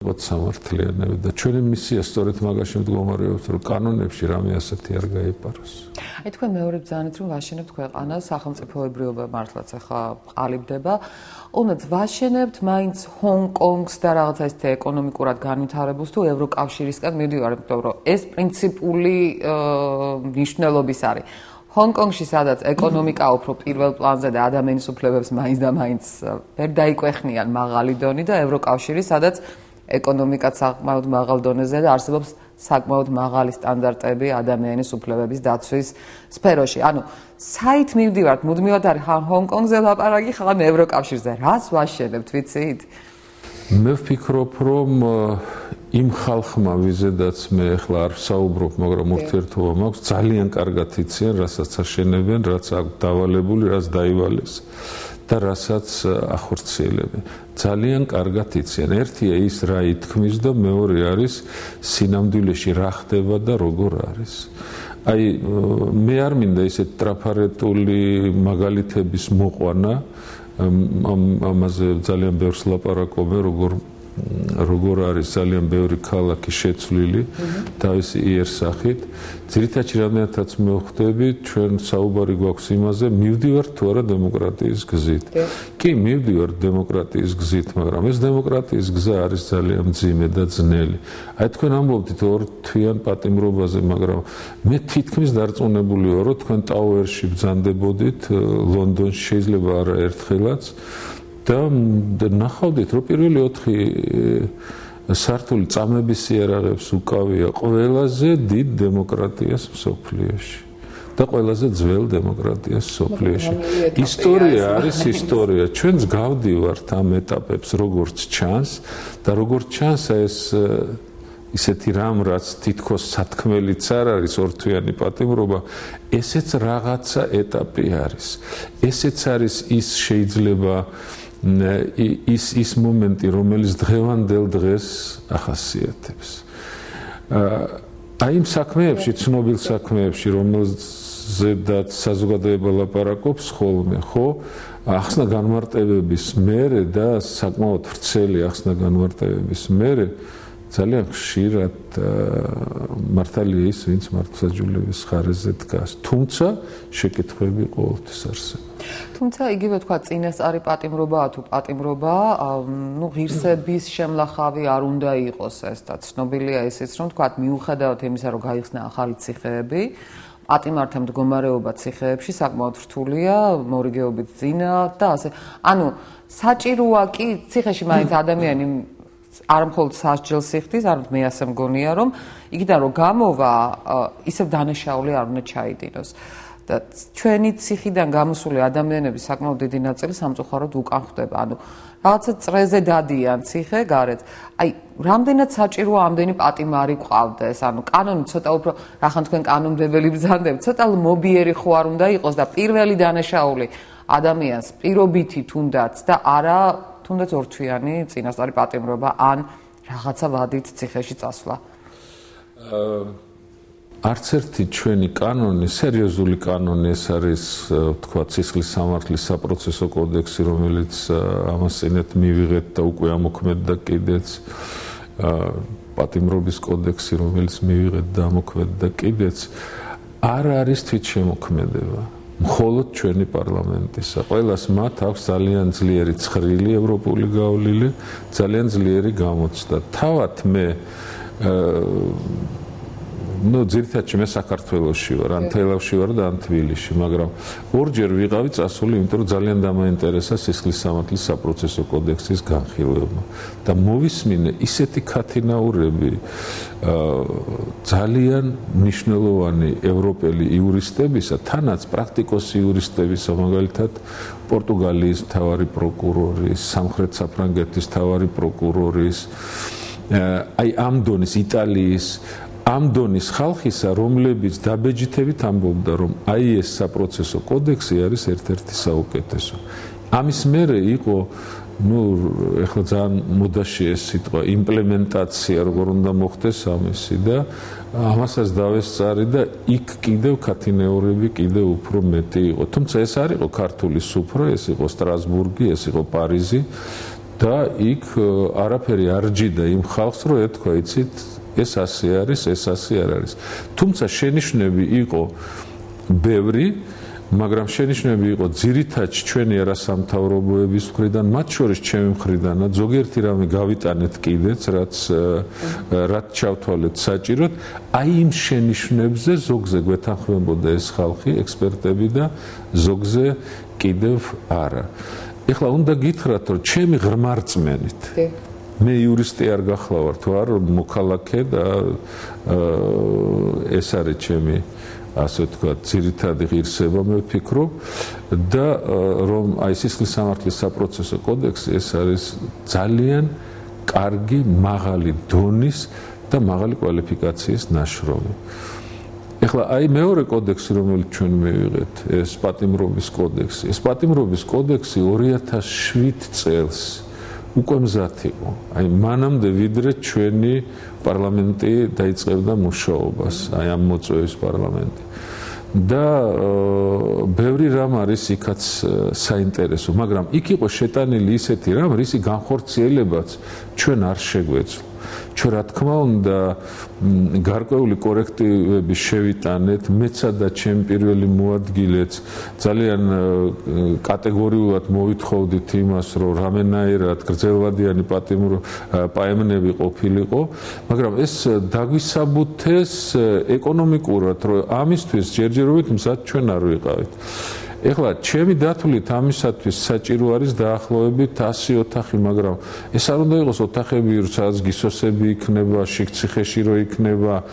ვიყოთ სამართლიანები და ჩვენი მისია სწორედ მაგაში მდგომარეობს, რომ კანონებში რამე ასეთი არ გაეპაროს. აი თქვენ მეორე ბრძანეთ, რომ ვაშენებთ ქვეყანას, სახელმწიფოებრიობა მართლაც ახლა ყალიბდება. უნდათ ვაშენებთ მაინც ჰონკონგს და რაღაცა ისეთი ეკონომიკურად განვითარებულს თუ ევროკავშირისგან მივდივარ, იმიტომ რომ ეს პრინციპული მნიშვნელობის არის. ჰონკონგში სადაც ეკონომიკა უფრო პირველ პლანზე და ადამიანის უფლებებს მაინც და მაინც ვერ დაიკვეხნიან მაღალი დონი და ევროკავშირი სადაც ეკონომიკაც საკმაოდ მაღალ დონეზე და არსებობს საკმაოდ მაღალი სტანდარტები ადამიანის უფლებების დაცვის სფეროში. ანუ საით მივდივართ, მუდმივად არის ჰონკონგზე ლაპარაკი, ხან ევროკავშირზე. რას ვაშენებთ, ვიცით? მე ვფიქრობ, რომ იმ ხალხმა, ვიზედაც მე ახლა არ ვსაუბრობ, მაგრამ ურთიერთობა მაქვს, ძალიან კარგად იციან, რასაც აშენებენ, რაც აქვს დავალებული, რაც დაივალეს და რასაც ახორციელებენ. ძალიან კარგად იციან. ერთია ის რა ითქმის და მეორე არის სინამდვილეში რა ხდება და როგორ არის. აი მე არ მინდა ისეთ ტრაფარეტული მაგალითების მოყვანა, ამაზე ძალიან ბევრს ლაპარაკობენ, როგორ არის ძალიან ბევრი ქალაქი შეცვლილი თავისი იერსახით. ძირითადად რამეთაც მივხვდები, ჩვენ საუბარი გვაქვს იმაზე, მივდივართ თუ არა დემოკრატიის გზით. კი, მივდივართ დემოკრატიის გზით, მაგრამ ეს დემოკრატიის გზა არის ძალიან მძიმე და ძნელი. აი თქვენ ამბობთ ორთვიან პატიმრობაზე, მაგრამ მე თითქმის დარწმუნებული ვარ, რომ თქვენ ტაუერში ბრძანდებოდით ლონდონში, შეიძლება არა ერთხელაც. და ნახავდით, რომ პირველი 4 სართული წამების იარაღებს უკავია ყველაზე დიდ დემოკრატიას მსოფლიოში და ყველაზე ძველ დემოკრატიას მსოფლიოში. ისტორია არის ისტორია. ჩვენც გავდივართ ამ ეტაპებს, როგორც ჩანს და როგორც ჩანს ეს ისეთი რამ, რაც თითქოს სათქმელიც არ არის ორთვიანი პატიმრობა, ესეც რაღაცა ეტაპი არის. ესეც არის ის შეიძლება ის მომენტი, რომელიც დღევანდელ დღეს ახასიათებს. აი იმ საქმეებში, ცნობილ საქმეებში, რომელზედაც საზოგადოება ლაპარაკობს ხოლმე, ხო, ახსნა განმარტებების მერე და საკმაოდ ვრცელი ახსნა განმარტებების მერე ძალიან ხშირად მართალია ის, ვინც მართლმსაჯულების ხარეზე დგას. თუმცა შეკითხვები ყოველთვის არსებობს. თუმცა იგივე თქვა წინასწარი პატიმრობაა თუ პატიმრობაა, ღირსების შემლახავი არ უნდა იყოს ეს და ცნობილია ისიც, რომ თქვა მიუხედავად იმისა, რომ გაიხსნა ახალი ციხეები, პატიმართა მდგომარეობა ციხეებში საკმაოდ რთულია, მორიგეობით წინა და ასე. ანუ საჭიროა კი ციხეში მაინც ადამიანი არ მხოლოდ სასჯელს იხდის, არამედ მე ასე მგონია, რომ იქიდან რომ გამოვა, ისევ დანაშაული არ უნდა ჩაიდინოს. და ჩვენი ციხიდან გამოსული ადამიანების საკმაოდ დიდი ნაწილი სამწუხაროდ უკან ხდება. ანუ რაღაცა წრეზე დადიან ციხე გარეთ. აი, რამდენად საჭიროა ამდენი პატიმარი ყავდეს? ანუ კანონი ცოტა უფრო, რახან თქვენ კანონმდებელი ბრძანდებთ, ცოტა მობიერი ხო არ უნდა იყოს და პირველი დანაშაული ადამიანს პირობითი თუნდაც და არა თუნდაც ორთვიანი წინასწარი პატიმრობა ან რაღაცა ვადით ციხეში წასვლა. არც ერთი ჩვენი კანონი, სერიოზული კანონი ეს არის, თქვა, ციხის სამართლის საპროცესო კოდექსი, რომელიც ამას წინათ მივიღეთ და უკვე ამოქმედდა კიდეც, პატიმრობის კოდექსი, რომელიც მივიღეთ და ამოქმედდა კიდეც, არ არის თვითშემოქმედება. მხოლოდ ჩვენი პარლამენტისა. ყველას მათ აქვს ძალიან ძლიერი ცხრილი ევროპული გავლილი, ძალიან ძლიერი გამოცდა. თავად მე ძირითადად მე საქართველოში ვარ, ან თელავში ვარ და ან თბილისში, მაგრამ ორჯერ ვიყავი წასული, იმიტომ რომ ძალიან დამაინტერესა სისხლის სამართლის საპროცესო კოდექსის განხილვება და მოვისმინე ისეთი ქათინაურები ძალიან მნიშვნელოვანი ევროპელი იურისტებისა, თანაც პრაქტიკოსი იურისტებისა, მაგალითად პორტუგალიის მთავარი პროკურორის, სამხრეთ საფრანგეთის მთავარი პროკურორის, აი ამ დონის იტალიის ამ დონის ხალხისა, რომლებიც დაბეჯითებით ამბობდა, რომ აი ეს საპროცესო კოდექსი არის ერთ-ერთი საუკეთესო. ამის მერე იყო, ეხლა ძალიან მოდაში ეს სიტყვა, იმპლემენტაცია, როგორ უნდა მოხდეს ამისი და ამასაც დავესწარი და იქ კიდევ ქათინეურები კიდევ უფრო მეტი იყო. თუმცა ეს არ იყო ქართული სუფრა, ეს იყო სტრასბურგი, ეს იყო პარიზი და იქ არაფერი არ ჯიდა იმ ხალხს, რომ ეთქვა, იცით, ეს ასე არის, ეს ასე არ არის. თუმცა შენიშვნები იყო ბევრი, მაგრამ შენიშვნები იყო ძირითადად ჩვენი არასამთავრობოების მხრიდან, მათ შორის ჩემი მხრიდანაც, ზოგიერთი რამე გავიტანეთ კიდეც, რაც ჩავთვალეთ საჭიროდ, აი იმ შენიშვნებზე ზოგზე გვეთანხმებოდა ეს ხალხი, ექსპერტები და ზოგზე კიდევ არა. ეხლა უნდა გითხრათ, რომ ჩემი ღრმა რწმენით მე იურისტი არ გახლავართ, ვარ მოქალაქე და ეს არის ჩემი ასე ვთქვათ, ძირითადი ღირსება მე ვფიქრობ და რომ აი სისხლის სამართლის საპროცესო კოდექსი ეს არის ძალიან კარგი, მაღალი დონის და მაღალი კვალიფიკაციის ნაშრომი. ეხლა აი მეორე კოდექსი, რომელიც ჩვენ მივიღეთ, ეს პატიმრობის კოდექსი. ეს პატიმრობის კოდექსი 2007 წელს უკვე მზად იყო. აი მანამდე ვიდრე ჩვენი პარლამენტი დაიწყებდა მუშაობას, აი ამ მოწვევის პარლამენტი. და ბევრი რამ არის იქაც საინტერესო, მაგრამ იქ იყო შეტანილი ისეთი რამ, რისი განხორციელებაც ჩვენ არ შეგვეძლო. ჩვენ რა თქმა უნდა გარკვეული კორექტივები შევიტანეთ, მეცა და ჩემი პირველი მოადგილეც ძალიან კატეგორიულად მოვითხოვდით იმას, რომ რამენაირად გრძელვადიანი პაემნები ყოფილიყო, მაგრამ ეს დაგვისაბუთეს ეკონომიკურად, რომ ამისთვის ჯერჯერობით მზად ჩვენ არ ვიყავით. ეხლა ჩემი დათვლით ამისათვის საჭირო არის დაახლოებით 100 ოთახი, მაგრამ ეს არ უნდა იყოს ოთახები, სადაც გისოსები იქნება, შიგციხეში რო იქნება.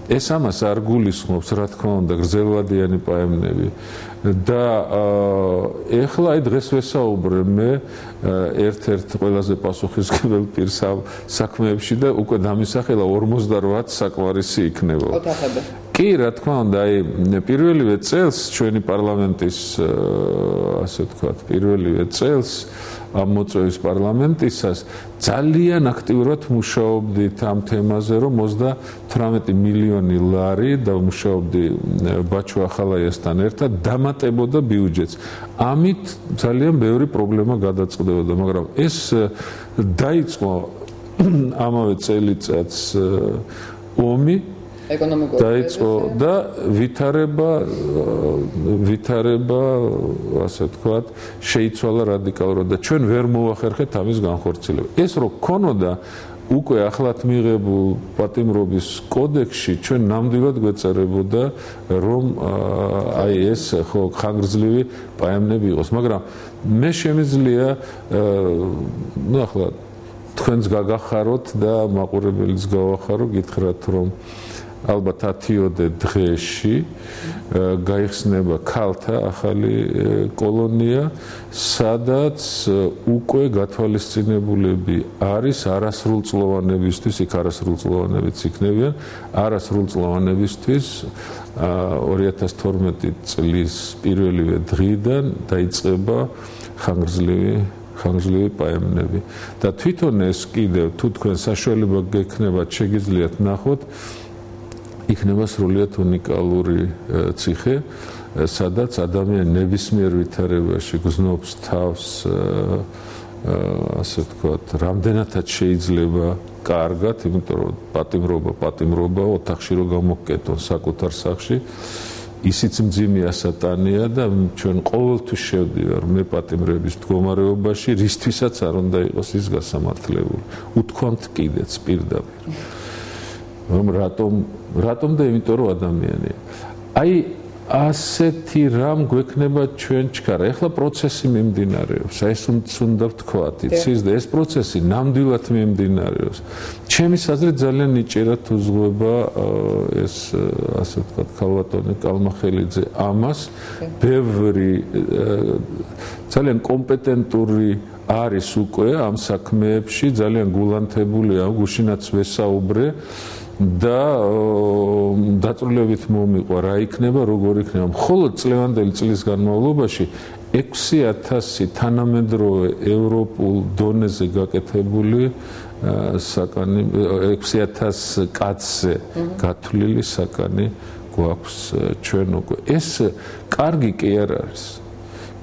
ეს ამას არ გულისხმობს, რა თქმა უნდა, გრძელვადიანი პაემნები. და ეხლა აი დღეს ვესაუბრე მე ერთ-ერთ ყველაზე პასუხისმგებელ პირს საქმეებში და უკვე დამისახელა 58 საკმარისი იქნება. ოთახები. კი, რა თქმა უნდა, აი პირველივე წელს ჩვენი პარლამენტის ასე ვთქვათ, პირველივე წელს ამ მოწვევის პარლამენტისას ძალიან აქტიურად მუშაობდით ამ თემაზე, რომ 38 მილიონი ლარი და მუშაობდი ბაჩო ახალაიასთან ერთად დამატებოდა ბიუჯეტს. ამით ძალიან ბევრი პრობლემა გადაწყდებოდა, მაგრამ ეს დაიწყო ამავე წელიწადს ომი დაიწყო და ვითარება ასე ვთქვათ, შეიცვალა რადიკალურად და ჩვენ ვერ მოვახერხეთ ამის განხორციელება. ეს რო ქონოდა უკვე ახლად მიღებულ პატიმრობის კოდექსში ჩვენ ნამდვილად გვეწერებოდა, რომ აი ეს ხო ხანგრძლივი პაემნები იყოს, მაგრამ მე შემიძლია ნუ ახლა თქვენს გაგახაროთ და მაყურებელიც გავახარო, გითხრათ რომ ალბათ 10-ოდე დღეში გაიხსნება ქალთა ახალი კოლონია, სადაც უკვე გათვალისწინებულები არის არასრულწლოვანებისთვის, იქ არასრულწლოვანებიც იქნებიან, არასრულწლოვანებისთვის 2012 წლის პირველივე დღიდან დაიწყება ხანგრძლივი პაემნები. და თვითონ ეს კიდევ თუ თქვენ საშუალება გექნებათ, შეგიძლიათ ნახოთ, იქნება სრულიად უნიკალური ციხე, სადაც ადამიანი ნებისმიერ ვითარებაში გზნობს თავს, ასე ვთქვათ, რამდენადაც შეიძლება კარგად, იმიტომ რომ პატიმრობა ოთახში რო გამოგკეტონ საკუთარ სახლში, ისიც მძიმე ასატანია და ჩვენ ყოველთვის შევდივარ მე პატიმრების მდგომარეობაში, რისთვისაც არ უნდა იყოს ის გასამართლებული. უთქვამთ კიდეც პირდაპირ. რომ რატომ და იმიტომ რომ ადამიანია. აი ასეთი რამ გვექნება ჩვენ ჩქარა. ეხლა პროცესი მიმდინარეობს. აი ეს უნდა ვთქვათ, იცის და ეს პროცესი ნამდვილად მიმდინარეობს. ჩემის აზრით ძალიან ნიჭიერად უძღვება ეს ასე ვთქვათ ქალბატონი კალმახელიძე ამას. ბევრი ძალიან კომპეტენტური არის უკვე ამ საქმეებში, ძალიან გულანთებულია, გუშინაც ვესაუბრე. და დაწვრილებით მომიყვა რა იქნება, როგორ იქნება. მხოლოდ წლევანდელი წლის განმავლობაში 6000 თანამედროვე ევროპულ დონეზე გაკეთებული 6000 კაცზე გათვლილი საკანი გვაქვს ჩვენ უკვე. ეს კარგი კი არ არის.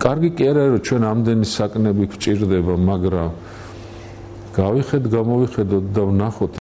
კარგი კი არ არის, რომ ჩვენ ამდენი საკნები გვჭირდება, მაგრამ გამოვიხედოთ და ვნახოთ